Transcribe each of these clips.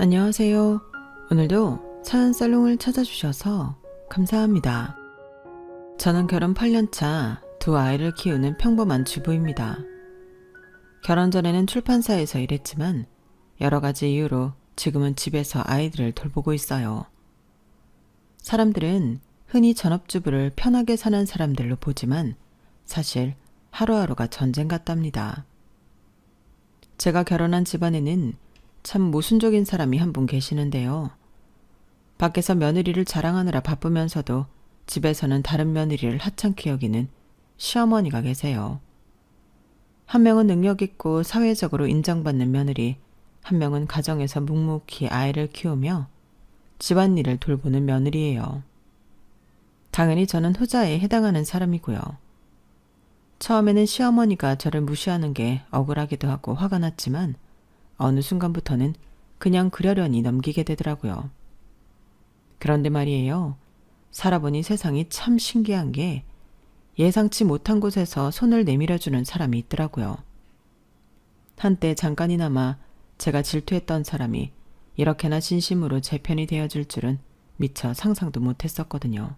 안녕하세요. 오늘도 사연 살롱을 찾아주셔서 감사합니다. 저는 결혼 8년차 두 아이를 키우는 평범한 주부입니다. 결혼 전에는 출판사에서 일했지만 여러 가지 이유로 지금은 집에서 아이들을 돌보고 있어요. 사람들은 흔히 전업주부를 편하게 사는 사람들로 보지만 사실 하루하루가 전쟁 같답니다. 제가 결혼한 집안에는 참 모순적인 사람이 한 분 계시는데요. 밖에서 며느리를 자랑하느라 바쁘면서도 집에서는 다른 며느리를 하찮게 여기는 시어머니가 계세요. 한 명은 능력 있고 사회적으로 인정받는 며느리, 한 명은 가정에서 묵묵히 아이를 키우며 집안일을 돌보는 며느리예요. 당연히 저는 후자에 해당하는 사람이고요. 처음에는 시어머니가 저를 무시하는 게 억울하기도 하고 화가 났지만 어느 순간부터는 그냥 그러려니 넘기게 되더라고요. 그런데 말이에요. 살아보니 세상이 참 신기한 게 예상치 못한 곳에서 손을 내밀어주는 사람이 있더라고요. 한때 잠깐이나마 제가 질투했던 사람이 이렇게나 진심으로 제 편이 되어줄 줄은 미처 상상도 못했었거든요.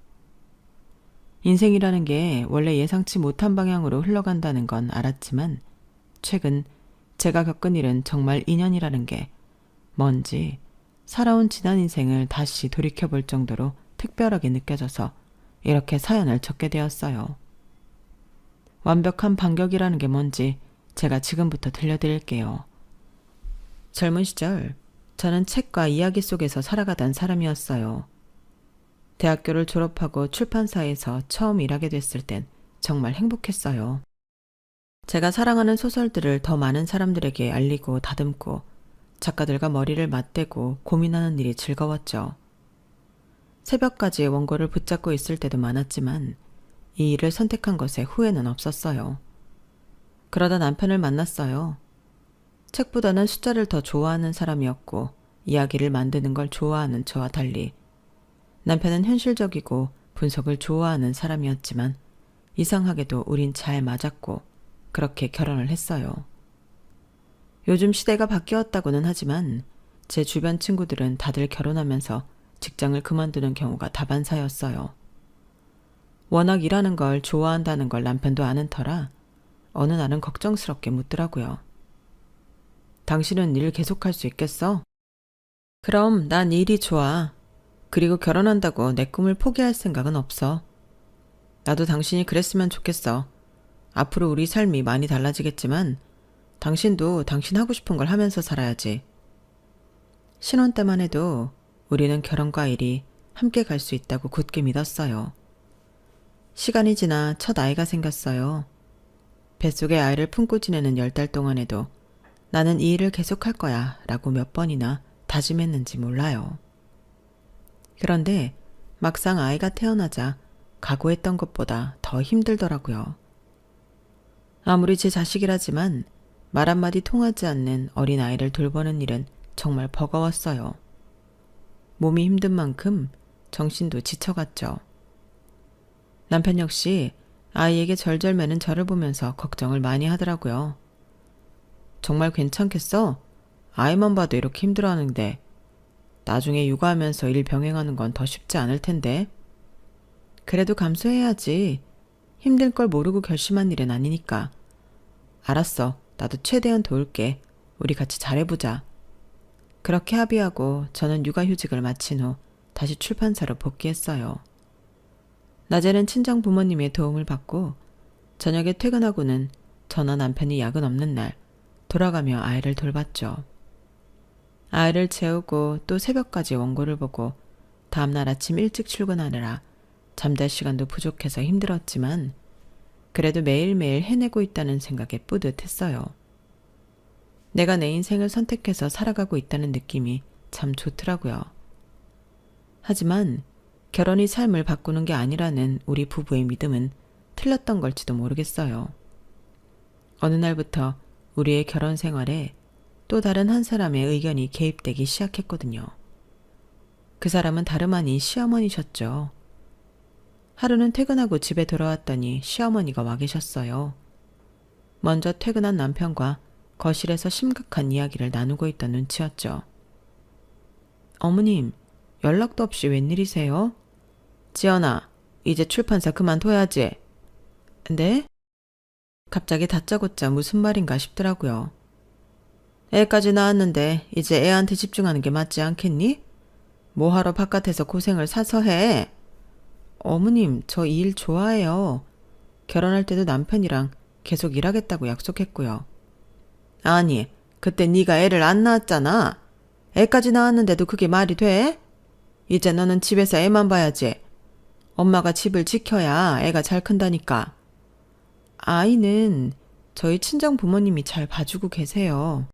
인생이라는 게 원래 예상치 못한 방향으로 흘러간다는 건 알았지만 최근 제가 겪은 일은 정말 인연이라는 게 뭔지 살아온 지난 인생을 다시 돌이켜볼 정도로 특별하게 느껴져서 이렇게 사연을 적게 되었어요. 완벽한 반격이라는 게 뭔지 제가 지금부터 들려드릴게요. 젊은 시절 저는 책과 이야기 속에서 살아가던 사람이었어요. 대학교를 졸업하고 출판사에서 처음 일하게 됐을 땐 정말 행복했어요. 제가 사랑하는 소설들을 더 많은 사람들에게 알리고 다듬고 작가들과 머리를 맞대고 고민하는 일이 즐거웠죠. 새벽까지 원고를 붙잡고 있을 때도 많았지만 이 일을 선택한 것에 후회는 없었어요. 그러다 남편을 만났어요. 책보다는 숫자를 더 좋아하는 사람이었고 이야기를 만드는 걸 좋아하는 저와 달리 남편은 현실적이고 분석을 좋아하는 사람이었지만 이상하게도 우린 잘 맞았고 그렇게 결혼을 했어요. 요즘 시대가 바뀌었다고는 하지만 제 주변 친구들은 다들 결혼하면서 직장을 그만두는 경우가 다반사였어요. 워낙 일하는 걸 좋아한다는 걸 남편도 아는 터라 어느 날은 걱정스럽게 묻더라고요. 당신은 일 계속할 수 있겠어? 그럼 난 일이 좋아. 그리고 결혼한다고 내 꿈을 포기할 생각은 없어. 나도 당신이 그랬으면 좋겠어. 앞으로 우리 삶이 많이 달라지겠지만 당신도 당신 하고 싶은 걸 하면서 살아야지. 신혼 때만 해도 우리는 결혼과 일이 함께 갈 수 있다고 굳게 믿었어요. 시간이 지나 첫 아이가 생겼어요. 뱃속에 아이를 품고 지내는 10달 동안에도 나는 이 일을 계속할 거야 라고 몇 번이나 다짐했는지 몰라요. 그런데 막상 아이가 태어나자 각오했던 것보다 더 힘들더라고요. 아무리 제 자식이라지만 말 한마디 통하지 않는 어린아이를 돌보는 일은 정말 버거웠어요. 몸이 힘든 만큼 정신도 지쳐갔죠. 남편 역시 아이에게 절절매는 저를 보면서 걱정을 많이 하더라고요. 정말 괜찮겠어? 아이만 봐도 이렇게 힘들어하는데 나중에 육아하면서 일 병행하는 건 더 쉽지 않을 텐데. 그래도 감수해야지. 힘들 걸 모르고 결심한 일은 아니니까. 알았어. 나도 최대한 도울게. 우리 같이 잘해보자. 그렇게 합의하고 저는 육아휴직을 마친 후 다시 출판사로 복귀했어요. 낮에는 친정 부모님의 도움을 받고 저녁에 퇴근하고는 저나 남편이 야근 없는 날 돌아가며 아이를 돌봤죠. 아이를 재우고 또 새벽까지 원고를 보고 다음날 아침 일찍 출근하느라 잠잘 시간도 부족해서 힘들었지만 그래도 매일매일 해내고 있다는 생각에 뿌듯했어요. 내가 내 인생을 선택해서 살아가고 있다는 느낌이 참 좋더라고요. 하지만 결혼이 삶을 바꾸는 게 아니라는 우리 부부의 믿음은 틀렸던 걸지도 모르겠어요. 어느 날부터 우리의 결혼 생활에 또 다른 한 사람의 의견이 개입되기 시작했거든요. 그 사람은 다름 아닌 시어머니셨죠. 하루는 퇴근하고 집에 돌아왔더니 시어머니가 와 계셨어요. 먼저 퇴근한 남편과 거실에서 심각한 이야기를 나누고 있던 눈치였죠. 어머님, 연락도 없이 웬일이세요? 지연아, 이제 출판사 그만둬야지. 네? 갑자기 다짜고짜 무슨 말인가 싶더라고요. 애까지 낳았는데 이제 애한테 집중하는 게 맞지 않겠니? 뭐하러 바깥에서 고생을 사서 해? 어머님, 저 이 일 좋아해요. 결혼할 때도 남편이랑 계속 일하겠다고 약속했고요. 아니, 그때 네가 애를 안 낳았잖아. 애까지 낳았는데도 그게 말이 돼? 이제 너는 집에서 애만 봐야지. 엄마가 집을 지켜야 애가 잘 큰다니까. 아이는 저희 친정 부모님이 잘 봐주고 계세요.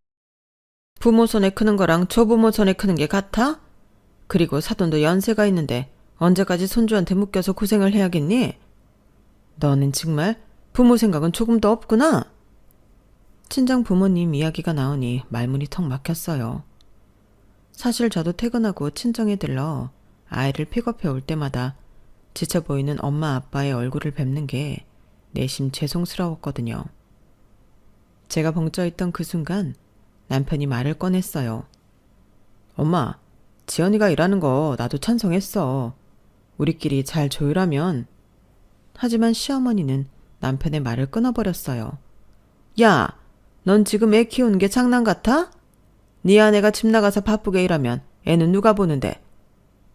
부모 손에 크는 거랑 조부모 손에 크는 게 같아? 그리고 사돈도 연세가 있는데 언제까지 손주한테 묶여서 고생을 해야겠니? 너는 정말 부모 생각은 조금도 없구나. 친정 부모님 이야기가 나오니 말문이 턱 막혔어요. 사실 저도 퇴근하고 친정에 들러 아이를 픽업해 올 때마다 지쳐 보이는 엄마 아빠의 얼굴을 뵙는 게 내심 죄송스러웠거든요. 제가 벙쪄있던 그 순간 남편이 말을 꺼냈어요. 엄마, 지연이가 일하는 거 나도 찬성했어. 우리끼리 잘 조율하면. 하지만 시어머니는 남편의 말을 끊어버렸어요. 야, 넌 지금 애 키우는 게 장난 같아? 네 아내가 집 나가서 바쁘게 일하면 애는 누가 보는데?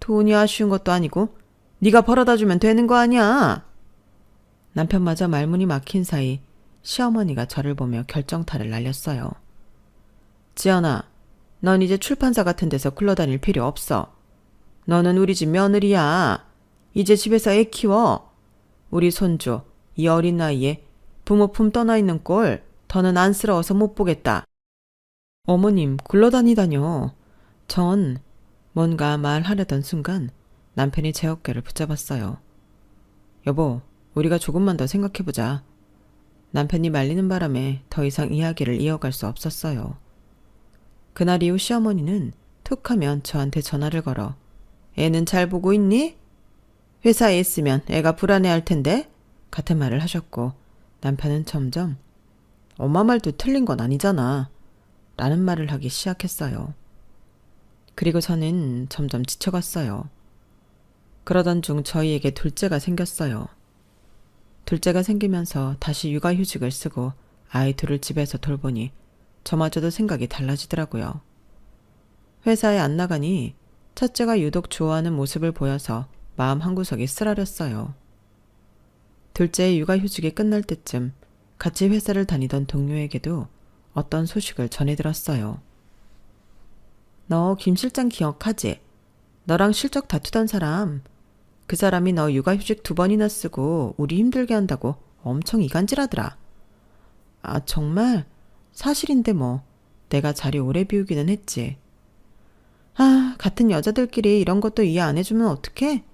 돈이 아쉬운 것도 아니고 네가 벌어다 주면 되는 거 아니야? 남편마저 말문이 막힌 사이 시어머니가 저를 보며 결정타를 날렸어요. 지연아, 넌 이제 출판사 같은 데서 굴러다닐 필요 없어. 너는 우리 집 며느리야. 이제 집에서 애 키워. 우리 손주, 이 어린 나이에 부모 품 떠나 있는 꼴 더는 안쓰러워서 못 보겠다. 어머님, 굴러다니다뇨. 전 뭔가 말하려던 순간 남편이 제 어깨를 붙잡았어요. 여보, 우리가 조금만 더 생각해보자. 남편이 말리는 바람에 더 이상 이야기를 이어갈 수 없었어요. 그날 이후 시어머니는 툭 하면 저한테 전화를 걸어 애는 잘 보고 있니? 회사에 있으면 애가 불안해할 텐데 같은 말을 하셨고 남편은 점점 엄마 말도 틀린 건 아니잖아 라는 말을 하기 시작했어요. 그리고 저는 점점 지쳐갔어요. 그러던 중 저희에게 둘째가 생겼어요. 둘째가 생기면서 다시 육아휴직을 쓰고 아이 둘을 집에서 돌보니 저마저도 생각이 달라지더라고요. 회사에 안 나가니 첫째가 유독 좋아하는 모습을 보여서 마음 한구석이 쓰라렸어요. 둘째의 육아휴직이 끝날 때쯤 같이 회사를 다니던 동료에게도 어떤 소식을 전해 들었어요. 너 김 실장 기억하지? 너랑 실적 다투던 사람. 그 사람이 너 육아휴직 2번이나 쓰고 우리 힘들게 한다고 엄청 이간질하더라. 아, 정말? 사실인데 뭐. 내가 자리 오래 비우기는 했지. 아, 같은 여자들끼리 이런 것도 이해 안 해주면 어떡해?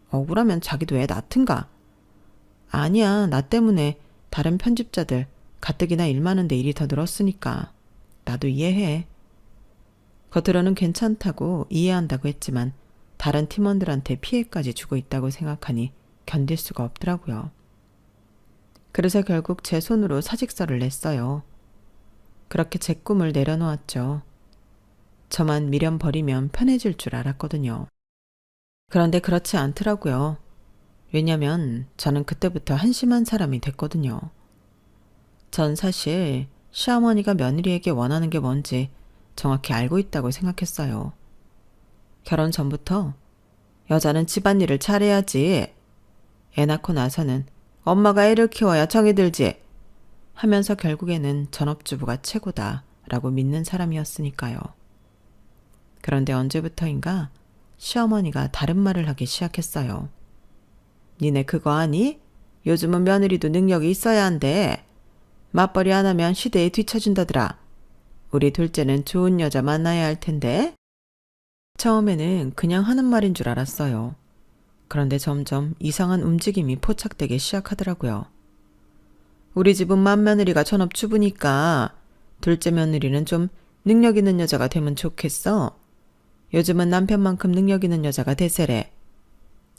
억울하면 자기도 애 낳든가. 아니야, 나 때문에 다른 편집자들 가뜩이나 일 많은데 일이 더 늘었으니까. 나도 이해해. 겉으로는 괜찮다고 이해한다고 했지만 다른 팀원들한테 피해까지 주고 있다고 생각하니 견딜 수가 없더라고요. 그래서 결국 제 손으로 사직서를 냈어요. 그렇게 제 꿈을 내려놓았죠. 저만 미련 버리면 편해질 줄 알았거든요. 그런데 그렇지 않더라고요. 왜냐면 저는 그때부터 한심한 사람이 됐거든요. 전 사실 시어머니가 며느리에게 원하는 게 뭔지 정확히 알고 있다고 생각했어요. 결혼 전부터 여자는 집안일을 잘해야지. 애 낳고 나서는 엄마가 애를 키워야 정이 들지. 하면서 결국에는 전업주부가 최고다 라고 믿는 사람이었으니까요. 그런데 언제부터인가 시어머니가 다른 말을 하기 시작했어요. 니네 그거 아니? 요즘은 며느리도 능력이 있어야 한대. 맞벌이 안 하면 시대에 뒤처진다더라. 우리 둘째는 좋은 여자 만나야 할 텐데. 처음에는 그냥 하는 말인 줄 알았어요. 그런데 점점 이상한 움직임이 포착되기 시작하더라고요. 우리 집은 맏며느리가 전업주부니까 둘째 며느리는 좀 능력 있는 여자가 되면 좋겠어. 요즘은 남편만큼 능력 있는 여자가 대세래.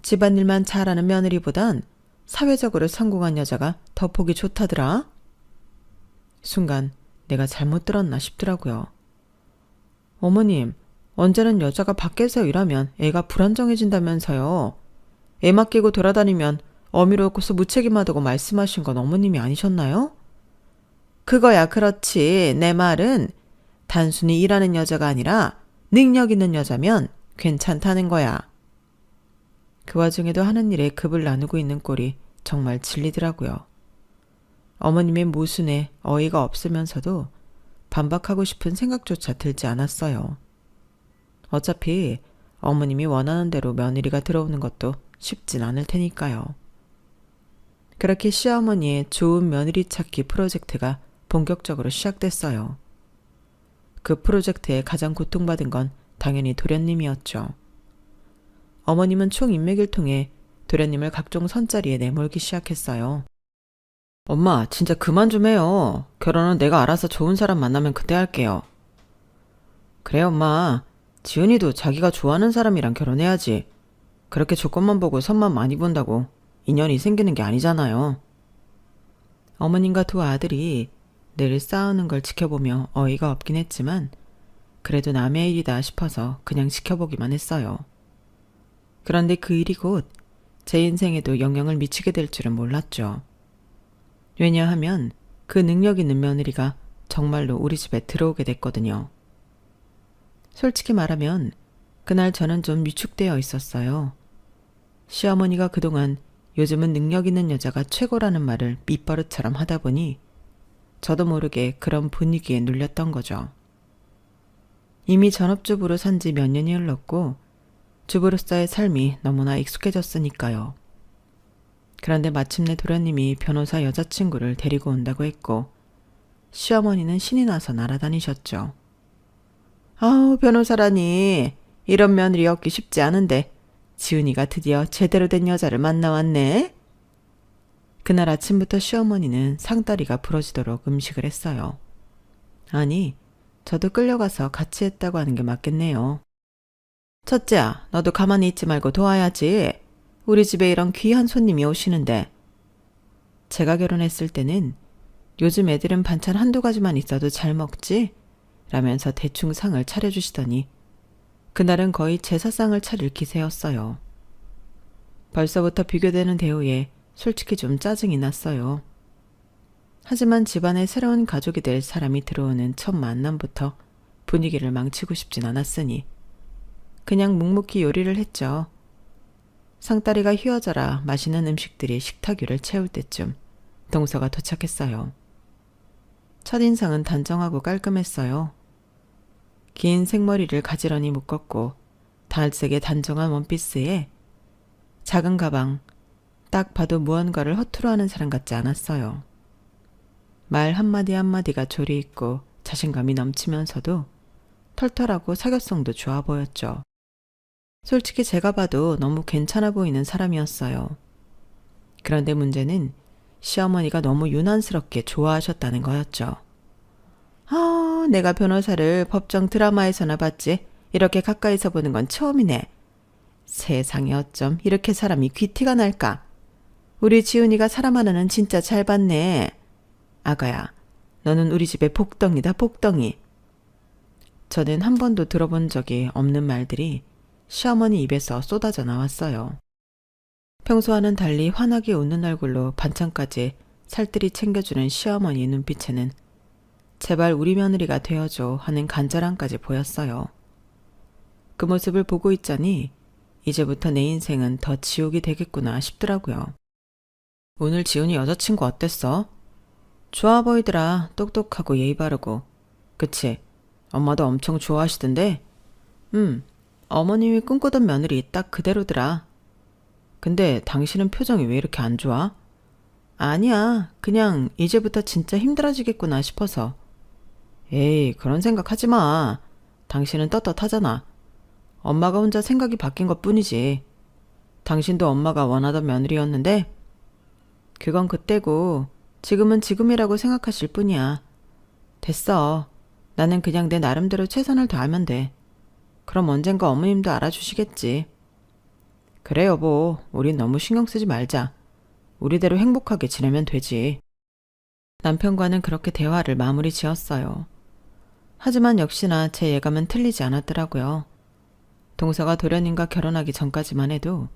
집안일만 잘하는 며느리보단 사회적으로 성공한 여자가 더 보기 좋다더라. 순간 내가 잘못 들었나 싶더라고요. 어머님, 언제는 여자가 밖에서 일하면 애가 불안정해진다면서요. 애 맡기고 돌아다니면 어미로고서 무책임하다고 말씀하신 건 어머님이 아니셨나요? 그거야 그렇지. 내 말은 단순히 일하는 여자가 아니라 능력 있는 여자면 괜찮다는 거야. 그 와중에도 하는 일에 급을 나누고 있는 꼴이 정말 질리더라고요. 어머님의 모순에 어이가 없으면서도 반박하고 싶은 생각조차 들지 않았어요. 어차피 어머님이 원하는 대로 며느리가 들어오는 것도 쉽진 않을 테니까요. 그렇게 시어머니의 좋은 며느리 찾기 프로젝트가 본격적으로 시작됐어요. 그 프로젝트에 가장 고통받은 건 당연히 도련님이었죠. 어머님은 총인맥을 통해 도련님을 각종 선자리에 내몰기 시작했어요. 엄마, 진짜 그만 좀 해요. 결혼은 내가 알아서 좋은 사람 만나면 그때 할게요. 그래, 엄마. 지은이도 자기가 좋아하는 사람이랑 결혼해야지. 그렇게 조건만 보고 선만 많이 본다고 인연이 생기는 게 아니잖아요. 어머님과 두 아들이 늘 싸우는 걸 지켜보며 어이가 없긴 했지만 그래도 남의 일이다 싶어서 그냥 지켜보기만 했어요. 그런데 그 일이 곧 제 인생에도 영향을 미치게 될 줄은 몰랐죠. 왜냐하면 그 능력 있는 며느리가 정말로 우리 집에 들어오게 됐거든요. 솔직히 말하면 그날 저는 좀 위축되어 있었어요. 시어머니가 그동안 요즘은 능력 있는 여자가 최고라는 말을 밑버릇처럼 하다 보니 저도 모르게 그런 분위기에 눌렸던 거죠. 이미 전업주부로 산 지 몇 년이 흘렀고 주부로서의 삶이 너무나 익숙해졌으니까요. 그런데 마침내 도련님이 변호사 여자친구를 데리고 온다고 했고 시어머니는 신이 나서 날아다니셨죠. 아우, 변호사라니. 이런 며느리 얻기 쉽지 않은데 지은이가 드디어 제대로 된 여자를 만나왔네. 그날 아침부터 시어머니는 상다리가 부러지도록 음식을 했어요. 아니, 저도 끌려가서 같이 했다고 하는 게 맞겠네요. 첫째야, 너도 가만히 있지 말고 도와야지. 우리 집에 이런 귀한 손님이 오시는데. 제가 결혼했을 때는 요즘 애들은 반찬 한두 가지만 있어도 잘 먹지? 라면서 대충 상을 차려주시더니 그날은 거의 제사상을 차릴 기세였어요. 벌써부터 비교되는 대우에 솔직히 좀 짜증이 났어요. 하지만 집안에 새로운 가족이 될 사람이 들어오는 첫 만남부터 분위기를 망치고 싶진 않았으니 그냥 묵묵히 요리를 했죠. 상다리가 휘어져라 맛있는 음식들이 식탁 위를 채울 때쯤 동서가 도착했어요. 첫인상은 단정하고 깔끔했어요. 긴 생머리를 가지런히 묶었고 달색의 단정한 원피스에 작은 가방, 딱 봐도 무언가를 허투루 하는 사람 같지 않았어요. 말 한마디 한마디가 조리 있고 자신감이 넘치면서도 털털하고 사교성도 좋아 보였죠. 솔직히 제가 봐도 너무 괜찮아 보이는 사람이었어요. 그런데 문제는 시어머니가 너무 유난스럽게 좋아하셨다는 거였죠. 아, 내가 변호사를 법정 드라마에서나 봤지 이렇게 가까이서 보는 건 처음이네. 세상에 어쩜 이렇게 사람이 귀티가 날까. 우리 지은이가 사람 하나는 진짜 잘 봤네. 아가야, 너는 우리 집의 복덩이다, 복덩이. 저는 한 번도 들어본 적이 없는 말들이 시어머니 입에서 쏟아져 나왔어요. 평소와는 달리 환하게 웃는 얼굴로 반찬까지 살뜰히 챙겨주는 시어머니의 눈빛에는 제발 우리 며느리가 되어줘 하는 간절함까지 보였어요. 그 모습을 보고 있자니 이제부터 내 인생은 더 지옥이 되겠구나 싶더라고요. 오늘 지훈이 여자친구 어땠어? 좋아 보이더라. 똑똑하고 예의 바르고. 그치? 엄마도 엄청 좋아하시던데? 어머님이 꿈꾸던 며느리 딱 그대로더라. 근데 당신은 표정이 왜 이렇게 안 좋아? 아니야. 그냥 이제부터 진짜 힘들어지겠구나 싶어서. 에이, 그런 생각 하지 마. 당신은 떳떳하잖아. 엄마가 혼자 생각이 바뀐 것 뿐이지. 당신도 엄마가 원하던 며느리였는데 그건 그때고 지금은 지금이라고 생각하실 뿐이야. 됐어. 나는 그냥 내 나름대로 최선을 다하면 돼. 그럼 언젠가 어머님도 알아주시겠지. 그래 여보, 우린 너무 신경 쓰지 말자. 우리대로 행복하게 지내면 되지. 남편과는 그렇게 대화를 마무리 지었어요. 하지만 역시나 제 예감은 틀리지 않았더라고요. 동서가 도련님과 결혼하기 전까지만 해도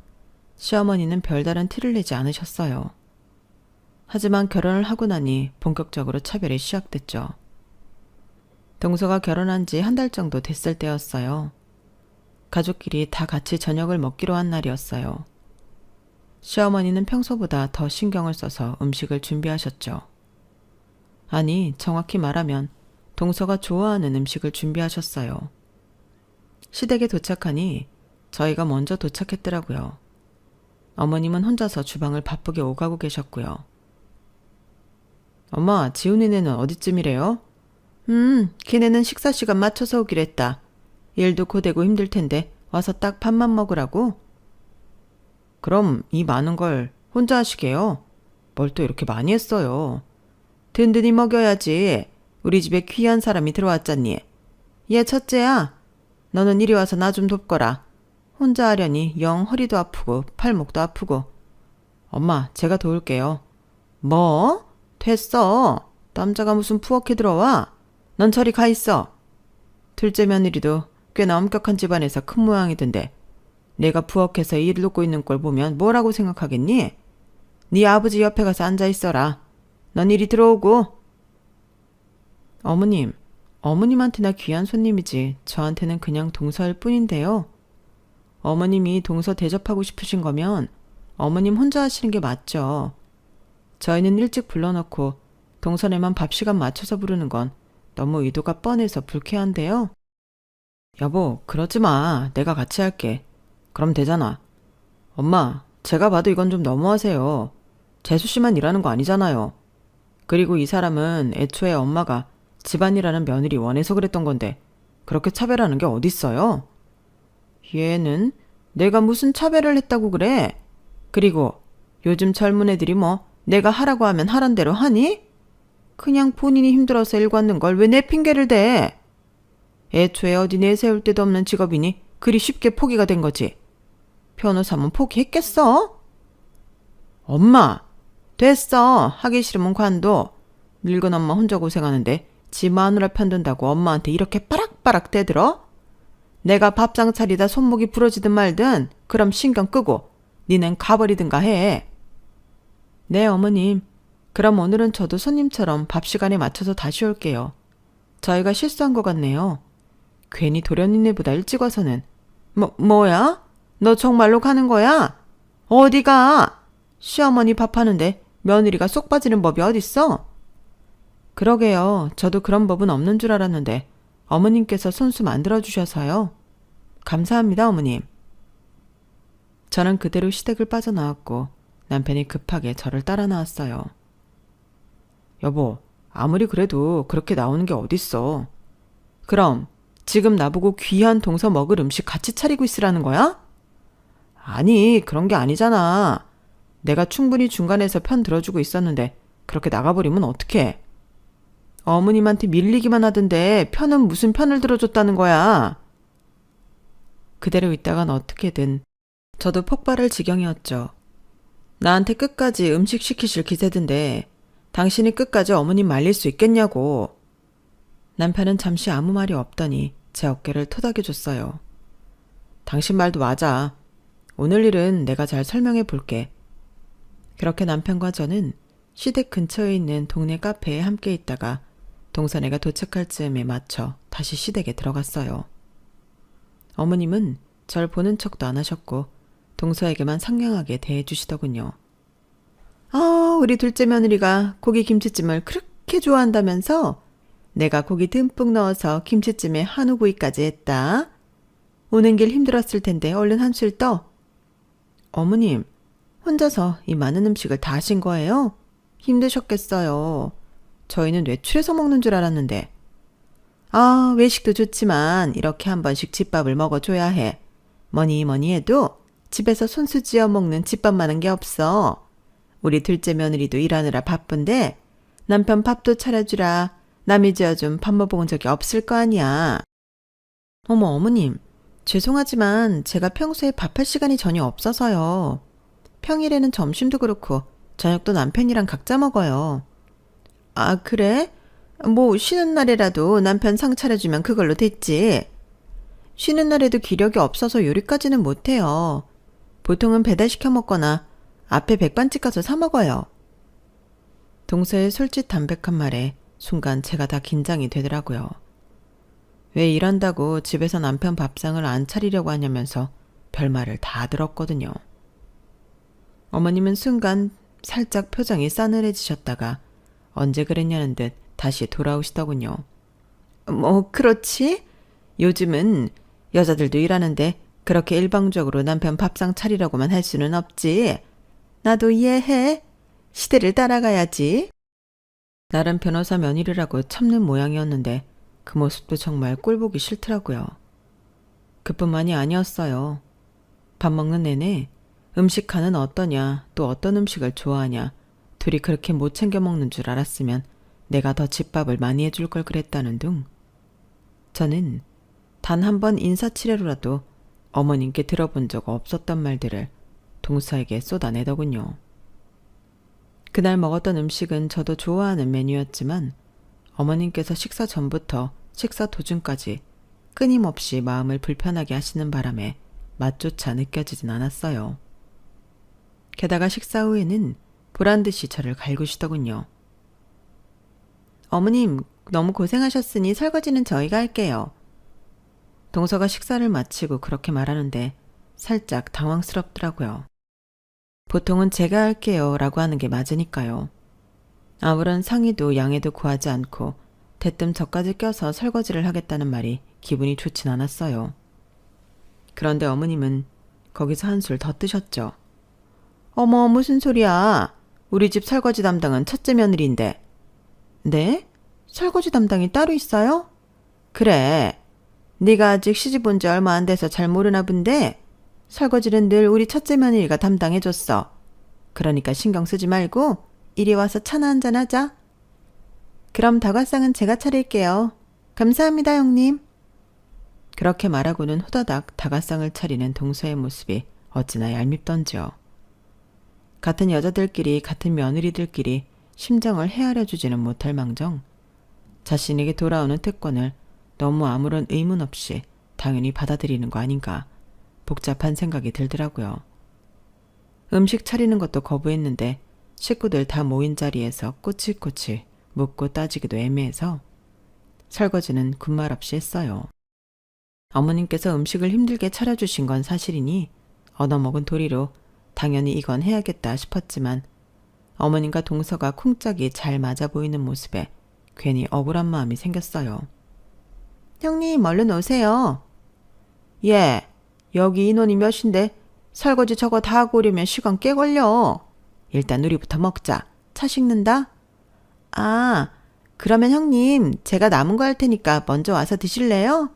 시어머니는 별다른 티를 내지 않으셨어요. 하지만 결혼을 하고 나니 본격적으로 차별이 시작됐죠. 동서가 결혼한 지 한 달 정도 됐을 때였어요. 가족끼리 다 같이 저녁을 먹기로 한 날이었어요. 시어머니는 평소보다 더 신경을 써서 음식을 준비하셨죠. 아니, 정확히 말하면 동서가 좋아하는 음식을 준비하셨어요. 시댁에 도착하니 저희가 먼저 도착했더라고요. 어머님은 혼자서 주방을 바쁘게 오가고 계셨고요. 엄마, 지훈이네는 어디쯤이래요? 걔네는 식사 시간 맞춰서 오기로 했다. 일도 고되고 힘들 텐데 와서 딱 밥만 먹으라고? 그럼 이 많은 걸 혼자 하시게요? 뭘 또 이렇게 많이 했어요. 든든히 먹여야지. 우리 집에 귀한 사람이 들어왔잖니. 얘 첫째야. 너는 이리 와서 나 좀 돕거라. 혼자 하려니 영 허리도 아프고 팔목도 아프고. 엄마, 제가 도울게요. 뭐? 됐어. 남자가 무슨 부엌에 들어와? 넌 저리 가 있어. 둘째 며느리도 꽤나 엄격한 집안에서 큰 모양이던데 내가 부엌에서 일 돕고 있는 걸 보면 뭐라고 생각하겠니? 네 아버지 옆에 가서 앉아 있어라. 넌 이리 들어오고. 어머님, 어머님한테나 귀한 손님이지 저한테는 그냥 동서일 뿐인데요. 어머님이 동서 대접하고 싶으신 거면 어머님 혼자 하시는 게 맞죠. 저희는 일찍 불러놓고 동선에만 밥 시간 맞춰서 부르는 건 너무 의도가 뻔해서 불쾌한데요. 여보, 그러지 마. 내가 같이 할게. 그럼 되잖아. 엄마, 제가 봐도 이건 좀 너무하세요. 재수 씨만 일하는 거 아니잖아요. 그리고 이 사람은 애초에 엄마가 집안이라는 며느리 원해서 그랬던 건데 그렇게 차별하는 게 어딨어요? 얘는 내가 무슨 차별을 했다고 그래? 그리고 요즘 젊은 애들이 뭐 내가 하라고 하면 하란 대로 하니? 그냥 본인이 힘들어서 일 갖는 걸 왜 내 핑계를 대? 애초에 어디 내세울 데도 없는 직업이니 그리 쉽게 포기가 된 거지. 변호사면 포기했겠어? 엄마, 됐어. 하기 싫으면 관둬. 늙은 엄마 혼자 고생하는데 지 마누라 편든다고 엄마한테 이렇게 빠락빠락 대들어? 내가 밥상 차리다 손목이 부러지든 말든 그럼 신경 끄고 니넨 가버리든가 해. 네, 어머님. 그럼 오늘은 저도 손님처럼 밥 시간에 맞춰서 다시 올게요. 저희가 실수한 것 같네요. 괜히 도련님네보다 일찍 와서는. 뭐야? 너 정말로 가는 거야? 어디가? 시어머니 밥하는데 며느리가 쏙 빠지는 법이 어딨어? 그러게요. 저도 그런 법은 없는 줄 알았는데 어머님께서 손수 만들어주셔서요. 감사합니다, 어머님. 저는 그대로 시댁을 빠져나왔고 남편이 급하게 저를 따라 나왔어요. 여보, 아무리 그래도 그렇게 나오는 게 어딨어. 그럼 지금 나보고 귀한 동서 먹을 음식 같이 차리고 있으라는 거야? 아니, 그런 게 아니잖아. 내가 충분히 중간에서 편 들어주고 있었는데 그렇게 나가버리면 어떡해. 어머님한테 밀리기만 하던데 편은 무슨 편을 들어줬다는 거야. 그대로 있다간 어떻게든 저도 폭발할 지경이었죠. 나한테 끝까지 음식 시키실 기세던데 당신이 끝까지 어머님 말릴 수 있겠냐고. 남편은 잠시 아무 말이 없더니 제 어깨를 토닥여줬어요. 당신 말도 맞아. 오늘 일은 내가 잘 설명해 볼게. 그렇게 남편과 저는 시댁 근처에 있는 동네 카페에 함께 있다가 동선애가 도착할 즈음에 맞춰 다시 시댁에 들어갔어요. 어머님은 절 보는 척도 안 하셨고 동서에게만 상냥하게 대해주시더군요. 우리 둘째 며느리가 고기 김치찜을 그렇게 좋아한다면서 내가 고기 듬뿍 넣어서 김치찜에 한우구이까지 했다. 오는 길 힘들었을 텐데 얼른 한술 떠. 어머님, 혼자서 이 많은 음식을 다 하신 거예요? 힘드셨겠어요. 저희는 외출해서 먹는 줄 알았는데. 외식도 좋지만 이렇게 한 번씩 집밥을 먹어줘야 해. 뭐니 해도 집에서 손수 지어 먹는 집밥만한 게 없어. 우리 둘째 며느리도 일하느라 바쁜데 남편 밥도 차려주라. 남이 지어준 밥 먹어본 적이 없을 거 아니야. 어머, 어머님. 죄송하지만 제가 평소에 밥할 시간이 전혀 없어서요. 평일에는 점심도 그렇고 저녁도 남편이랑 각자 먹어요. 아, 그래? 뭐 쉬는 날이라도 남편 상 차려주면 그걸로 됐지. 쉬는 날에도 기력이 없어서 요리까지는 못해요. 보통은 배달시켜 먹거나 앞에 백반집 가서 사 먹어요. 동서의 솔직 담백한 말에 순간 제가 다 긴장이 되더라고요. 왜 일한다고 집에서 남편 밥상을 안 차리려고 하냐면서 별말을 다 들었거든요. 어머님은 순간 살짝 표정이 싸늘해지셨다가 언제 그랬냐는 듯 다시 돌아오시더군요. 뭐 그렇지? 요즘은 여자들도 일하는데 그렇게 일방적으로 남편 밥상 차리려고만 할 수는 없지. 나도 이해해. 시대를 따라가야지. 나름 변호사 며느리라고 참는 모양이었는데 그 모습도 정말 꼴보기 싫더라고요. 그뿐만이 아니었어요. 밥 먹는 내내 음식하는 어떠냐, 또 어떤 음식을 좋아하냐, 둘이 그렇게 못 챙겨 먹는 줄 알았으면 내가 더 집밥을 많이 해줄 걸 그랬다는 둥. 저는 단 한 번 인사치레로라도 어머님께 들어본 적 없었던 말들을 동서에게 쏟아내더군요. 그날 먹었던 음식은 저도 좋아하는 메뉴였지만 어머님께서 식사 전부터 식사 도중까지 끊임없이 마음을 불편하게 하시는 바람에 맛조차 느껴지진 않았어요. 게다가 식사 후에는 보란듯이 저를 갈구시더군요. 어머님, 너무 고생하셨으니 설거지는 저희가 할게요. 동서가 식사를 마치고 그렇게 말하는데 살짝 당황스럽더라고요. 보통은 제가 할게요 라고 하는 게 맞으니까요. 아무런 상의도 양해도 구하지 않고 대뜸 저까지 껴서 설거지를 하겠다는 말이 기분이 좋진 않았어요. 그런데 어머님은 거기서 한술 더 뜨셨죠. 어머, 무슨 소리야. 우리 집 설거지 담당은 첫째 며느리인데. 네? 설거지 담당이 따로 있어요? 그래. 네가 아직 시집 온 지 얼마 안 돼서 잘 모르나 본데 설거지는 늘 우리 첫째 며느리가 담당해줬어. 그러니까 신경 쓰지 말고 이리 와서 차나 한잔 하자. 그럼 다과상은 제가 차릴게요. 감사합니다, 형님. 그렇게 말하고는 후다닥 다과상을 차리는 동서의 모습이 어찌나 얄밉던지요. 같은 여자들끼리 같은 며느리들끼리 심정을 헤아려 주지는 못할 망정 자신에게 돌아오는 특권을 너무 아무런 의문 없이 당연히 받아들이는 거 아닌가 복잡한 생각이 들더라고요. 음식 차리는 것도 거부했는데 식구들 다 모인 자리에서 꼬치꼬치 묻고 따지기도 애매해서 설거지는 군말 없이 했어요. 어머님께서 음식을 힘들게 차려주신 건 사실이니 얻어먹은 도리로 당연히 이건 해야겠다 싶었지만 어머님과 동서가 쿵짝이 잘 맞아 보이는 모습에 괜히 억울한 마음이 생겼어요. 형님, 얼른 오세요. 예, 여기 인원이 몇인데 설거지 저거 다 하고 오려면 시간 꽤 걸려. 일단 우리부터 먹자. 차 식는다? 아, 그러면 형님, 제가 남은 거 할 테니까 먼저 와서 드실래요?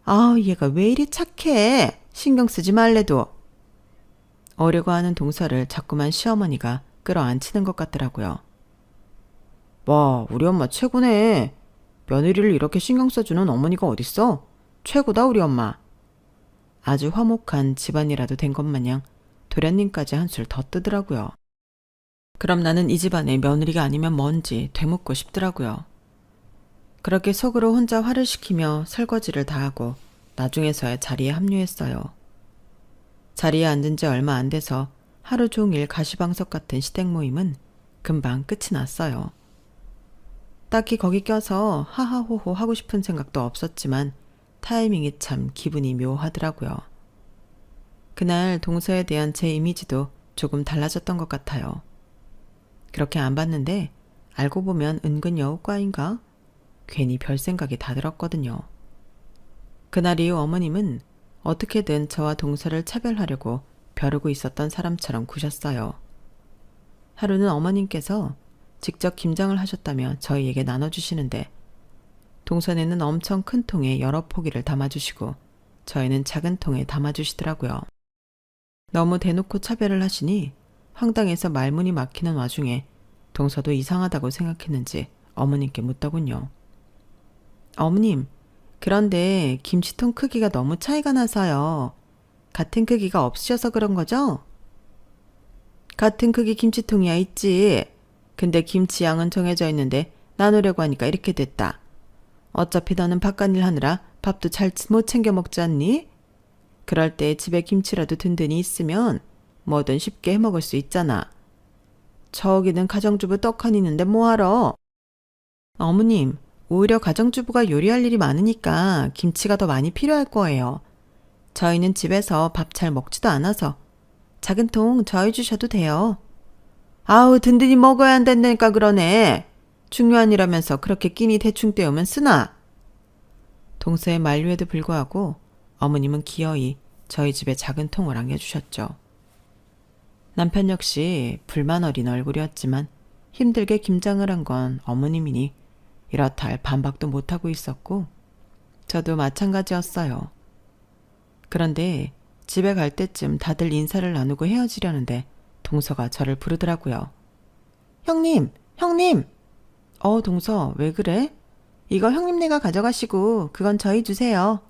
아, 얘가 왜 이리 착해. 신경 쓰지 말래도. 어려고 하는 동서를 자꾸만 시어머니가 끌어안치는 것 같더라고요. 와, 우리 엄마 최고네. 며느리를 이렇게 신경 써주는 어머니가 어딨어? 최고다, 우리 엄마. 아주 화목한 집안이라도 된 것 마냥 도련님까지 한술 더 뜨더라고요. 그럼 나는 이 집안의 며느리가 아니면 뭔지 되묻고 싶더라고요. 그렇게 속으로 혼자 화를 시키며 설거지를 다 하고 나중에서야 자리에 합류했어요. 자리에 앉은 지 얼마 안 돼서 하루 종일 가시방석 같은 시댁 모임은 금방 끝이 났어요. 딱히 거기 껴서 하하호호 하고 싶은 생각도 없었지만 타이밍이 참 기분이 묘하더라고요. 그날 동서에 대한 제 이미지도 조금 달라졌던 것 같아요. 그렇게 안 봤는데 알고 보면 은근 여우과인가? 괜히 별 생각이 다 들었거든요. 그날 이후 어머님은 어떻게든 저와 동서를 차별하려고 벼르고 있었던 사람처럼 구셨어요. 하루는 어머님께서 직접 김장을 하셨다며 저희에게 나눠주시는데 동선에는 엄청 큰 통에 여러 포기를 담아주시고 저희는 작은 통에 담아주시더라고요. 너무 대놓고 차별을 하시니 황당해서 말문이 막히는 와중에 동서도 이상하다고 생각했는지 어머님께 묻더군요. 어머님, 그런데 김치통 크기가 너무 차이가 나서요. 같은 크기가 없으셔서 그런 거죠? 같은 크기 김치통이야 있지. 근데 김치 양은 정해져 있는데 나누려고 하니까 이렇게 됐다. 어차피 너는 바깥일 하느라 밥도 잘 못 챙겨 먹지 않니? 그럴 때 집에 김치라도 든든히 있으면 뭐든 쉽게 해먹을 수 있잖아. 저기는 가정주부 떡하니 있는데 뭐하러? 어머님, 오히려 가정주부가 요리할 일이 많으니까 김치가 더 많이 필요할 거예요. 저희는 집에서 밥 잘 먹지도 않아서 작은 통 저희 주셔도 돼요. 아우, 든든히 먹어야 한다니까 그러네. 중요한 일하면서 그렇게 끼니 대충 때우면 쓰나? 동서의 만류에도 불구하고 어머님은 기어이 저희 집에 작은 통을 안겨주셨죠. 남편 역시 불만 어린 얼굴이었지만 힘들게 김장을 한 건 어머님이니 이렇다 할 반박도 못하고 있었고 저도 마찬가지였어요. 그런데 집에 갈 때쯤 다들 인사를 나누고 헤어지려는데 동서가 저를 부르더라고요. 형님, 형님! 동서, 왜 그래? 이거 형님네가 가져가시고 그건 저희 주세요.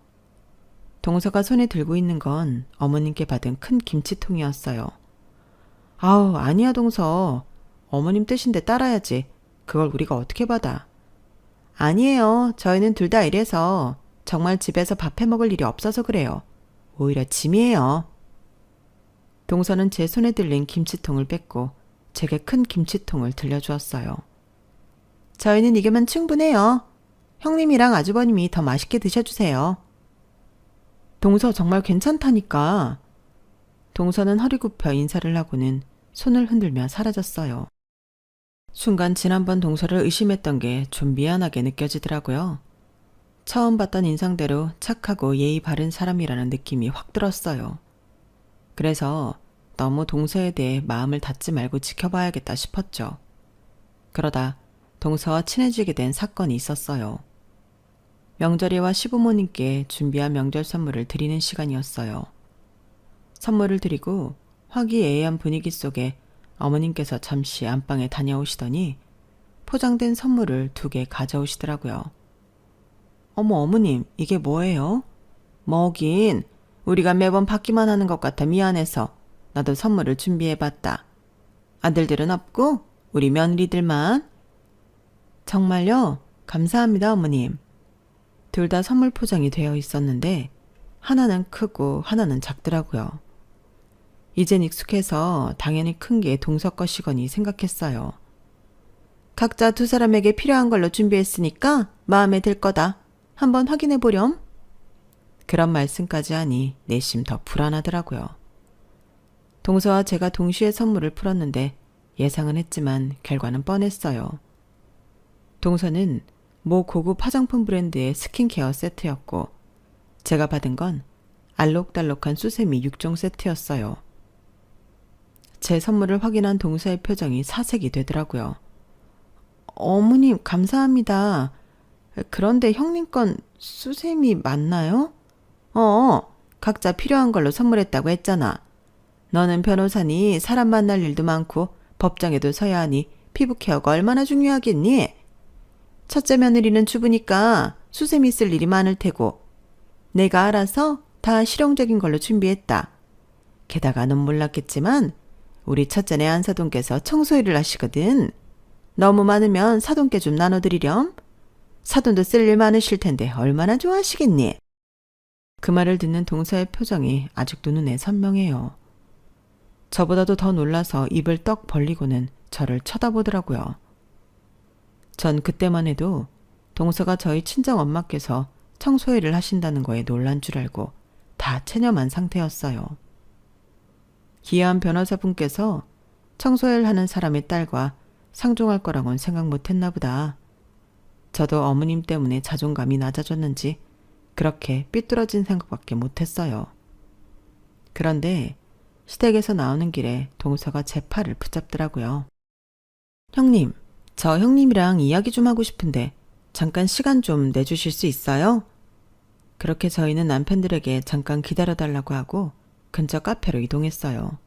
동서가 손에 들고 있는 건 어머님께 받은 큰 김치통이었어요. 아우, 아니야 동서. 어머님 뜻인데 따라야지. 그걸 우리가 어떻게 받아. 아니에요. 저희는 둘 다 이래서 정말 집에서 밥 해먹을 일이 없어서 그래요. 오히려 짐이에요. 동서는 제 손에 들린 김치통을 뺏고 제게 큰 김치통을 들려주었어요. 저희는 이게만 충분해요. 형님이랑 아주버님이 더 맛있게 드셔주세요. 동서 정말 괜찮다니까. 동서는 허리 굽혀 인사를 하고는 손을 흔들며 사라졌어요. 순간 지난번 동서를 의심했던 게 좀 미안하게 느껴지더라고요. 처음 봤던 인상대로 착하고 예의 바른 사람이라는 느낌이 확 들었어요. 그래서 너무 동서에 대해 마음을 닫지 말고 지켜봐야겠다 싶었죠. 그러다 동서와 친해지게 된 사건이 있었어요. 명절이와 시부모님께 준비한 명절 선물을 드리는 시간이었어요. 선물을 드리고 화기애애한 분위기 속에 어머님께서 잠시 안방에 다녀오시더니 포장된 선물을 2개 가져오시더라고요. 어머, 어머님, 이게 뭐예요? 뭐긴, 우리가 매번 받기만 하는 것 같아 미안해서 나도 선물을 준비해봤다. 아들들은 없고 우리 며느리들만. 정말요? 감사합니다, 어머님. 둘 다 선물 포장이 되어 있었는데 하나는 크고 하나는 작더라고요. 이젠 익숙해서 당연히 큰 게 동서 것이거니 생각했어요. 각자 2사람에게 필요한 걸로 준비했으니까 마음에 들 거다. 한번 확인해 보렴. 그런 말씀까지 하니 내심 더 불안하더라고요. 동서와 제가 동시에 선물을 풀었는데 예상은 했지만 결과는 뻔했어요. 동서는 모 고급 화장품 브랜드의 스킨케어 세트였고 제가 받은 건 알록달록한 수세미 6종 세트였어요. 제 선물을 확인한 동서의 표정이 사색이 되더라고요. 어머님, 감사합니다. 그런데 형님 건 수세미 맞나요? 각자 필요한 걸로 선물했다고 했잖아. 너는 변호사니 사람 만날 일도 많고 법정에도 서야 하니 피부 케어가 얼마나 중요하겠니? 첫째 며느리는 주부니까 수세미 쓸 일이 많을 테고 내가 알아서 다 실용적인 걸로 준비했다. 게다가 넌 몰랐겠지만 우리 첫째네 안사돈께서 청소일을 하시거든. 너무 많으면 사돈께 좀 나눠드리렴. 사돈도 쓸 일 많으실 텐데 얼마나 좋아하시겠니? 그 말을 듣는 동서의 표정이 아직도 눈에 선명해요. 저보다도 더 놀라서 입을 떡 벌리고는 저를 쳐다보더라고요. 전 그때만 해도 동서가 저희 친정 엄마께서 청소일을 하신다는 거에 놀란 줄 알고 다 체념한 상태였어요. 기이한 변호사분께서 청소일 하는 사람의 딸과 상종할 거라고는 생각 못했나 보다. 저도 어머님 때문에 자존감이 낮아졌는지 그렇게 삐뚤어진 생각밖에 못했어요. 그런데 시댁에서 나오는 길에 동서가 제 팔을 붙잡더라고요. 형님, 저 형님이랑 이야기 좀 하고 싶은데 잠깐 시간 좀 내주실 수 있어요? 그렇게 저희는 남편들에게 잠깐 기다려달라고 하고 근처 카페로 이동했어요.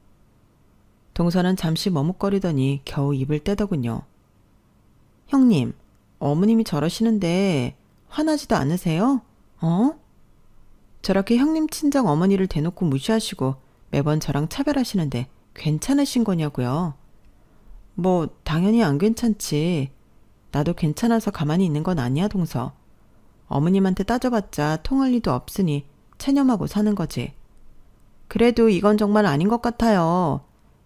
동서는 잠시 머뭇거리더니 겨우 입을 떼더군요. 형님, 어머님이 저러시는데 화나지도 않으세요? 저렇게 형님 친정 어머니를 대놓고 무시하시고 매번 저랑 차별하시는데 괜찮으신 거냐고요? 뭐 당연히 안 괜찮지. 나도 괜찮아서 가만히 있는 건 아니야, 동서. 어머님한테 따져봤자 통할 리도 없으니 체념하고 사는 거지. 그래도 이건 정말 아닌 것 같아요.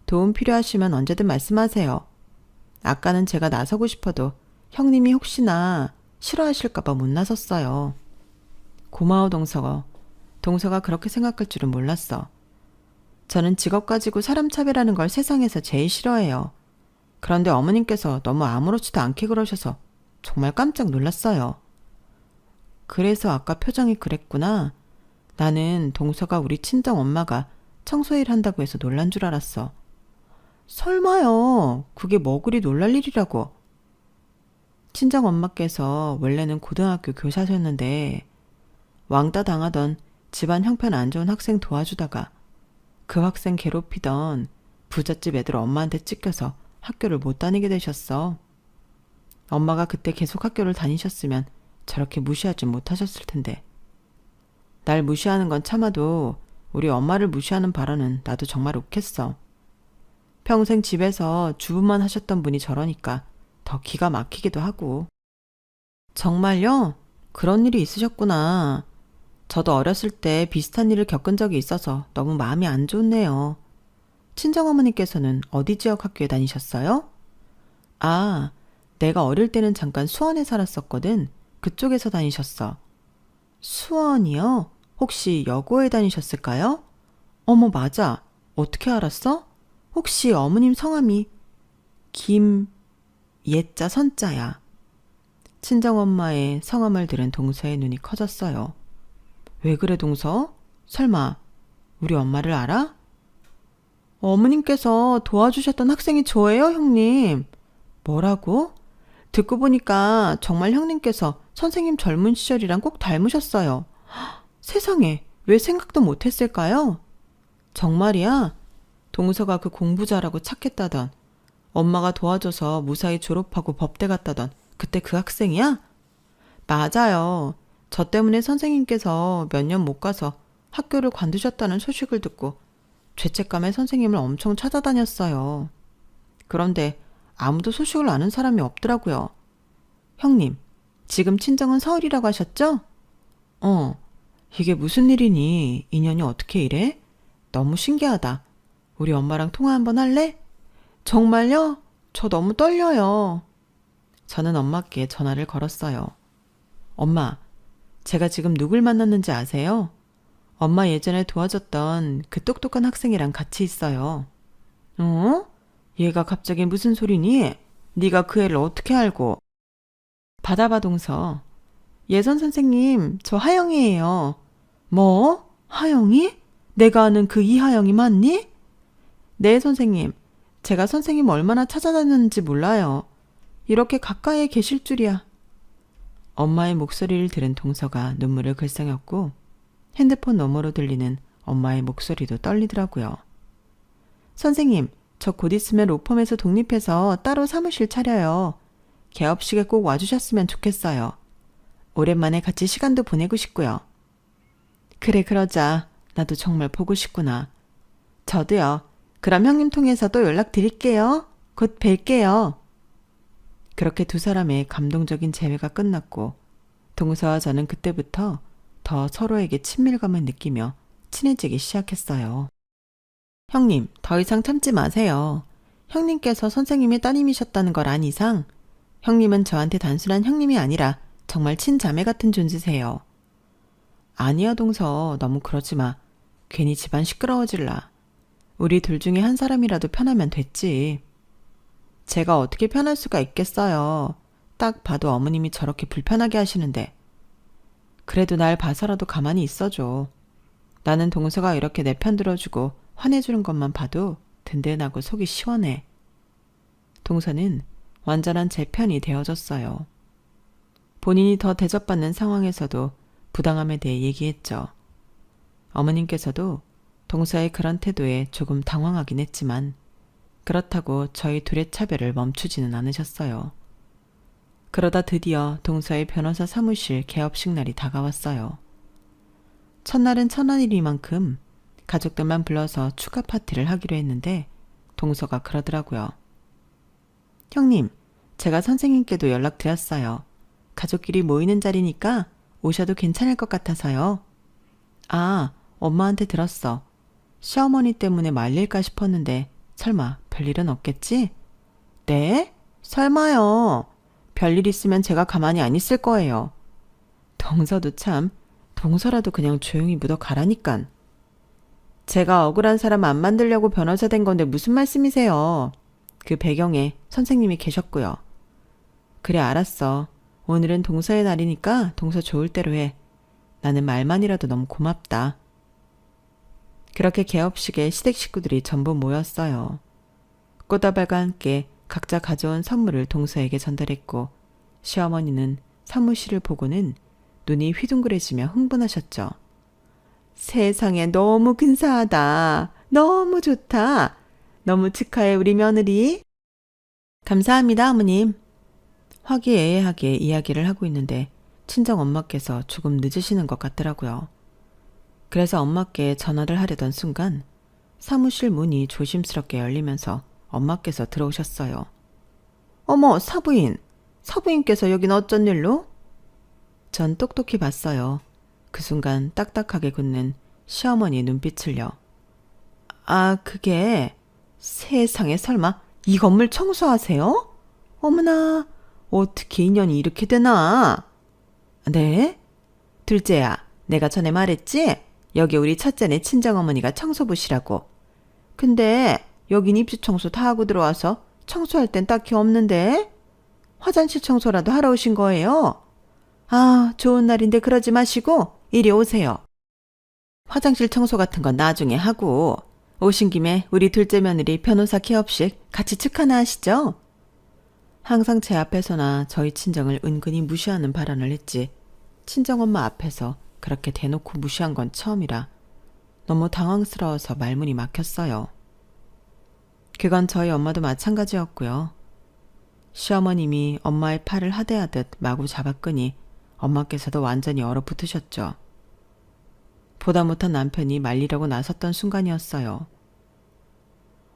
도움 필요하시면 언제든 말씀하세요. 아까는 제가 나서고 싶어도 형님이 혹시나 싫어하실까봐 못 나섰어요. 고마워, 동서. 동서가 그렇게 생각할 줄은 몰랐어. 저는 직업 가지고 사람 차별하는 걸 세상에서 제일 싫어해요. 그런데 어머님께서 너무 아무렇지도 않게 그러셔서 정말 깜짝 놀랐어요. 그래서 아까 표정이 그랬구나. 나는 동서가 우리 친정 엄마가 청소일 한다고 해서 놀란 줄 알았어. 설마요. 그게 뭐 그리 놀랄 일이라고. 친정 엄마께서 원래는 고등학교 교사셨는데 왕따 당하던 집안 형편 안 좋은 학생 도와주다가 그 학생 괴롭히던 부잣집 애들 엄마한테 찢겨서 학교를 못 다니게 되셨어. 엄마가 그때 계속 학교를 다니셨으면 저렇게 무시하지 못하셨을 텐데. 날 무시하는 건 참아도 우리 엄마를 무시하는 발언은 나도 정말 욱했어. 평생 집에서 주부만 하셨던 분이 저러니까 더 기가 막히기도 하고. 정말요? 그런 일이 있으셨구나. 저도 어렸을 때 비슷한 일을 겪은 적이 있어서 너무 마음이 안 좋네요. 친정어머니께서는 어디 지역 학교에 다니셨어요? 아, 내가 어릴 때는 잠깐 수원에 살았었거든. 그쪽에서 다니셨어. 수원이요? 혹시 여고에 다니셨을까요? 어머, 맞아. 어떻게 알았어? 혹시 어머님 성함이 예자 선자야. 친정엄마의 성함을 들은 동서의 눈이 커졌어요. 왜 그래, 동서? 설마 우리 엄마를 알아? 어머님께서 도와주셨던 학생이 저예요, 형님. 뭐라고? 듣고 보니까 정말 형님께서 선생님 젊은 시절이랑 꼭 닮으셨어요. 세상에, 왜 생각도 못했을까요? 정말이야? 동서가 그 공부 잘하고 착했다던, 엄마가 도와줘서 무사히 졸업하고 법대 갔다던 그때 그 학생이야? 맞아요. 저 때문에 선생님께서 몇 년 못 가서 학교를 관두셨다는 소식을 듣고 죄책감에 선생님을 엄청 찾아다녔어요. 그런데 아무도 소식을 아는 사람이 없더라고요. 형님, 지금 친정은 서울이라고 하셨죠? 이게 무슨 일이니? 인연이 어떻게 이래? 너무 신기하다. 우리 엄마랑 통화 한번 할래? 정말요? 저 너무 떨려요. 저는 엄마께 전화를 걸었어요. 엄마, 제가 지금 누굴 만났는지 아세요? 엄마 예전에 도와줬던 그 똑똑한 학생이랑 같이 있어요. 어? 얘가 갑자기 무슨 소리니? 네가 그 애를 어떻게 알고? 받아봐, 동서. 예선 선생님, 저 하영이에요. 뭐? 하영이? 내가 아는 그 이하영이 맞니? 네, 선생님. 제가 선생님 얼마나 찾아다녔는지 몰라요. 이렇게 가까이에 계실 줄이야. 엄마의 목소리를 들은 동서가 눈물을 글썽였고 핸드폰 너머로 들리는 엄마의 목소리도 떨리더라고요. 선생님, 저 곧 있으면 로펌에서 독립해서 따로 사무실 차려요. 개업식에 꼭 와주셨으면 좋겠어요. 오랜만에 같이 시간도 보내고 싶고요. 그래, 그러자. 나도 정말 보고 싶구나. 저도요. 그럼 형님 통해서 또 연락드릴게요. 곧 뵐게요. 그렇게 두 사람의 감동적인 재회가 끝났고 동서와 저는 그때부터 더 서로에게 친밀감을 느끼며 친해지기 시작했어요. 형님, 더 이상 참지 마세요. 형님께서 선생님의 따님이셨다는 걸 안 이상 형님은 저한테 단순한 형님이 아니라 정말 친자매 같은 존재세요. 아니야, 동서. 너무 그러지 마. 괜히 집안 시끄러워질라. 우리 둘 중에 한 사람이라도 편하면 됐지. 제가 어떻게 편할 수가 있겠어요. 딱 봐도 어머님이 저렇게 불편하게 하시는데. 그래도 날 봐서라도 가만히 있어줘. 나는 동서가 이렇게 내 편 들어주고 화내주는 것만 봐도 든든하고 속이 시원해. 동서는 완전한 제 편이 되어줬어요. 본인이 더 대접받는 상황에서도 부당함에 대해 얘기했죠. 어머님께서도 동서의 그런 태도에 조금 당황하긴 했지만 그렇다고 저희 둘의 차별을 멈추지는 않으셨어요. 그러다 드디어 동서의 변호사 사무실 개업식 날이 다가왔어요. 첫날은 천안일이만큼 가족들만 불러서 축하 파티를 하기로 했는데 동서가 그러더라고요. 형님, 제가 선생님께도 연락드렸어요. 가족끼리 모이는 자리니까 오셔도 괜찮을 것 같아서요. 아, 엄마한테 들었어. 시어머니 때문에 말릴까 싶었는데 설마 별일은 없겠지? 네? 설마요. 별일 있으면 제가 가만히 안 있을 거예요. 동서도 참, 동서라도 그냥 조용히 묻어 가라니깐. 제가 억울한 사람 안 만들려고 변호사 된 건데 무슨 말씀이세요? 그 배경에 선생님이 계셨고요. 그래, 알았어. 오늘은 동서의 날이니까 동서 좋을 대로 해. 나는 말만이라도 너무 고맙다. 그렇게 개업식에 시댁 식구들이 전부 모였어요. 꽃다발과 함께 각자 가져온 선물을 동서에게 전달했고 시어머니는 사무실을 보고는 눈이 휘둥그레지며 흥분하셨죠. 세상에 너무 근사하다. 너무 좋다. 너무 축하해 우리 며느리. 감사합니다 어머님. 화기애애하게 이야기를 하고 있는데 친정 엄마께서 조금 늦으시는 것 같더라고요. 그래서 엄마께 전화를 하려던 순간 사무실 문이 조심스럽게 열리면서 엄마께서 들어오셨어요. 어머, 사부인. 사부인께서 여긴 어쩐 일로? 전 똑똑히 봤어요. 그 순간 딱딱하게 굳는 시어머니의 눈빛을요. 아, 그게 세상에 설마 이 건물 청소하세요? 어머나, 어떻게 인연이 이렇게 되나? 네? 둘째야, 내가 전에 말했지? 여기 우리 첫째네 친정어머니가 청소부시라고. 근데 여긴 입주 청소 다 하고 들어와서 청소할 땐 딱히 없는데? 화장실 청소라도 하러 오신 거예요? 아, 좋은 날인데 그러지 마시고 이리 오세요. 화장실 청소 같은 건 나중에 하고 오신 김에 우리 둘째 며느리 변호사 개업식 같이 축하나 하시죠? 항상 제 앞에서나 저희 친정을 은근히 무시하는 발언을 했지 친정엄마 앞에서 그렇게 대놓고 무시한 건 처음이라 너무 당황스러워서 말문이 막혔어요. 그건 저희 엄마도 마찬가지였고요. 시어머님이 엄마의 팔을 하대하듯 마구 잡아끄니 엄마께서도 완전히 얼어붙으셨죠. 보다 못한 남편이 말리려고 나섰던 순간이었어요.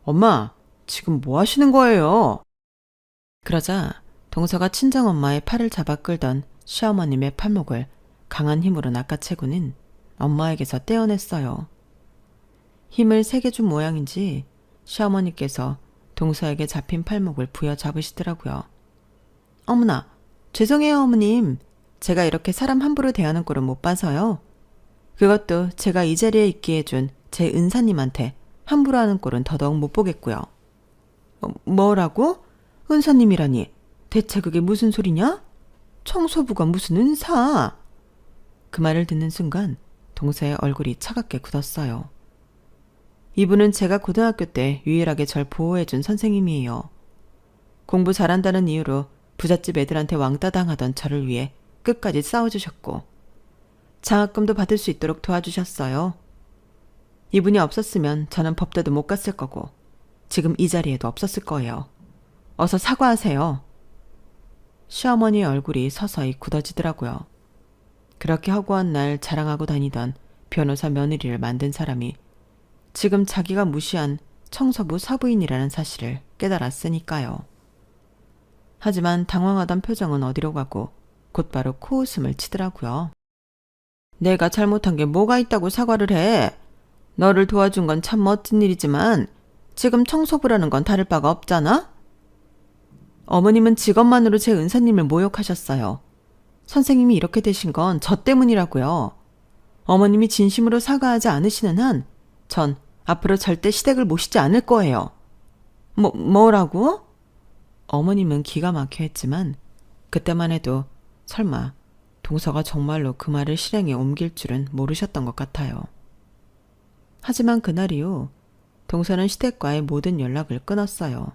엄마, 지금 뭐 하시는 거예요? 그러자 동서가 친정엄마의 팔을 잡아 끌던 시어머님의 팔목을 강한 힘으로 낚아채고는 엄마에게서 떼어냈어요. 힘을 세게 준 모양인지 시어머니께서 동서에게 잡힌 팔목을 부여잡으시더라고요. 어머나, 죄송해요 어머님. 제가 이렇게 사람 함부로 대하는 꼴은 못 봐서요. 그것도 제가 이 자리에 있게 해준 제 은사님한테 함부로 하는 꼴은 더더욱 못 보겠고요. 뭐라고? 은사님이라니 대체 그게 무슨 소리냐? 청소부가 무슨 은사? 그 말을 듣는 순간 동서의 얼굴이 차갑게 굳었어요. 이분은 제가 고등학교 때 유일하게 절 보호해준 선생님이에요. 공부 잘한다는 이유로 부잣집 애들한테 왕따 당하던 저를 위해 끝까지 싸워주셨고 장학금도 받을 수 있도록 도와주셨어요. 이분이 없었으면 저는 법대도 못 갔을 거고 지금 이 자리에도 없었을 거예요. 어서 사과하세요. 시어머니의 얼굴이 서서히 굳어지더라고요. 그렇게 허구한 날 자랑하고 다니던 변호사 며느리를 만든 사람이 지금 자기가 무시한 청소부 사부인이라는 사실을 깨달았으니까요. 하지만 당황하던 표정은 어디로 가고 곧바로 코웃음을 치더라고요. 내가 잘못한 게 뭐가 있다고 사과를 해. 너를 도와준 건 참 멋진 일이지만 지금 청소부라는 건 다를 바가 없잖아? 어머님은 직업만으로 제 은사님을 모욕하셨어요. 선생님이 이렇게 되신 건 저 때문이라고요. 어머님이 진심으로 사과하지 않으시는 한 전 앞으로 절대 시댁을 모시지 않을 거예요. 뭐라고? 어머님은 기가 막혀 했지만 그때만 해도 설마 동서가 정말로 그 말을 실행에 옮길 줄은 모르셨던 것 같아요. 하지만 그날 이후 동서는 시댁과의 모든 연락을 끊었어요.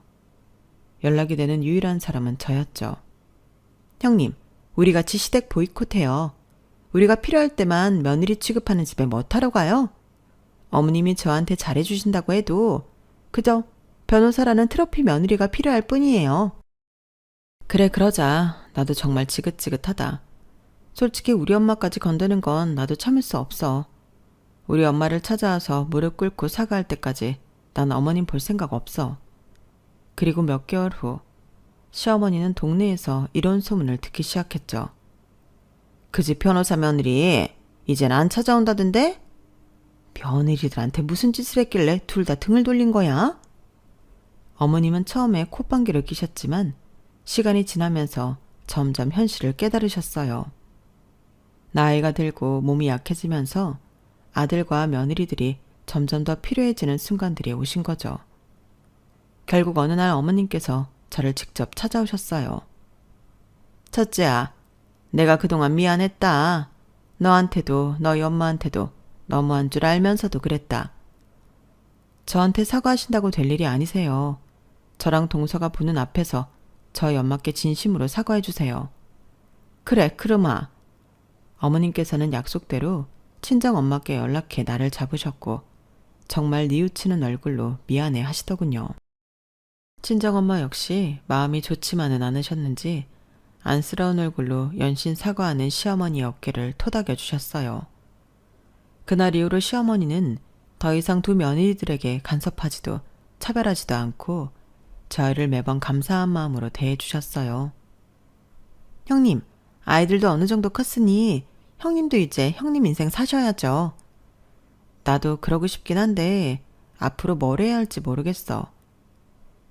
연락이 되는 유일한 사람은 저였죠. 형님, 우리 같이 시댁 보이콧해요. 우리가 필요할 때만 며느리 취급하는 집에 뭐 타러 가요? 어머님이 저한테 잘해주신다고 해도 그저 변호사라는 트로피 며느리가 필요할 뿐이에요. 그래, 그러자. 나도 정말 지긋지긋하다. 솔직히 우리 엄마까지 건드는 건 나도 참을 수 없어. 우리 엄마를 찾아와서 무릎 꿇고 사과할 때까지 난 어머님 볼 생각 없어. 그리고 몇 개월 후 시어머니는 동네에서 이런 소문을 듣기 시작했죠. 그 집 변호사 며느리 이젠 안 찾아온다던데? 며느리들한테 무슨 짓을 했길래 둘 다 등을 돌린 거야? 어머님은 처음에 콧방귀를 뀌셨지만 시간이 지나면서 점점 현실을 깨달으셨어요. 나이가 들고 몸이 약해지면서 아들과 며느리들이 점점 더 필요해지는 순간들이 오신 거죠. 결국 어느 날 어머님께서 저를 직접 찾아오셨어요. 첫째야, 내가 그동안 미안했다. 너한테도 너희 엄마한테도 너무한 줄 알면서도 그랬다. 저한테 사과하신다고 될 일이 아니세요. 저랑 동서가 보는 앞에서 저희 엄마께 진심으로 사과해 주세요. 그래, 크르마. 어머님께서는 약속대로 친정엄마께 연락해 나를 잡으셨고 정말 뉘우치는 얼굴로 미안해 하시더군요. 친정엄마 역시 마음이 좋지만은 않으셨는지 안쓰러운 얼굴로 연신 사과하는 시어머니의 어깨를 토닥여 주셨어요. 그날 이후로 시어머니는 더 이상 두 며느리들에게 간섭하지도 차별하지도 않고 저희를 매번 감사한 마음으로 대해주셨어요. 형님, 아이들도 어느 정도 컸으니 형님도 이제 형님 인생 사셔야죠. 나도 그러고 싶긴 한데 앞으로 뭘 해야 할지 모르겠어.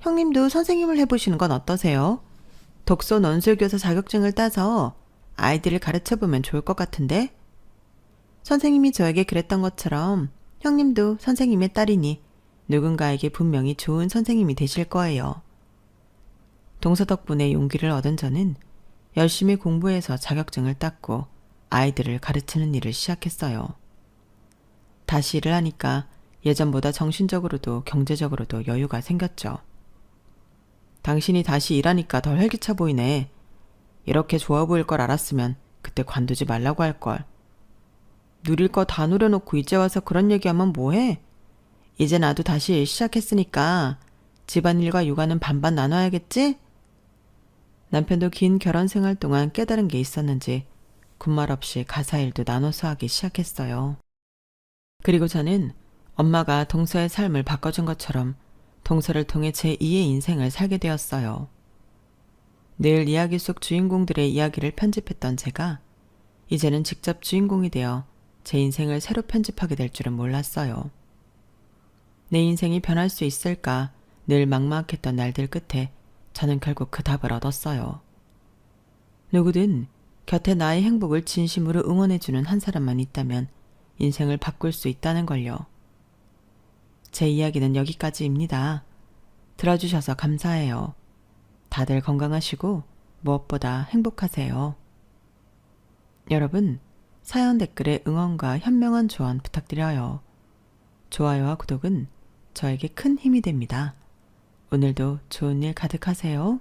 형님도 선생님을 해보시는 건 어떠세요? 독서 논술교사 자격증을 따서 아이들을 가르쳐보면 좋을 것 같은데? 선생님이 저에게 그랬던 것처럼 형님도 선생님의 딸이니 누군가에게 분명히 좋은 선생님이 되실 거예요. 동서 덕분에 용기를 얻은 저는 열심히 공부해서 자격증을 땄고 아이들을 가르치는 일을 시작했어요. 다시 일을 하니까 예전보다 정신적으로도 경제적으로도 여유가 생겼죠. 당신이 다시 일하니까 더 활기차 보이네. 이렇게 좋아 보일 걸 알았으면 그때 관두지 말라고 할걸. 누릴 거 다 누려놓고 이제 와서 그런 얘기하면 뭐해? 이제 나도 다시 일 시작했으니까 집안일과 육아는 반반 나눠야겠지? 남편도 긴 결혼 생활 동안 깨달은 게 있었는지 군말 없이 가사일도 나눠서 하기 시작했어요. 그리고 저는 엄마가 동서의 삶을 바꿔준 것처럼 동서를 통해 제2의 인생을 살게 되었어요. 늘 이야기 속 주인공들의 이야기를 편집했던 제가 이제는 직접 주인공이 되어 제 인생을 새로 편집하게 될 줄은 몰랐어요. 내 인생이 변할 수 있을까 늘 막막했던 날들 끝에 저는 결국 그 답을 얻었어요. 누구든 곁에 나의 행복을 진심으로 응원해주는 한 사람만 있다면 인생을 바꿀 수 있다는 걸요. 제 이야기는 여기까지입니다. 들어주셔서 감사해요. 다들 건강하시고 무엇보다 행복하세요. 여러분, 사연 댓글에 응원과 현명한 조언 부탁드려요. 좋아요와 구독은 저에게 큰 힘이 됩니다. 오늘도 좋은 일 가득하세요.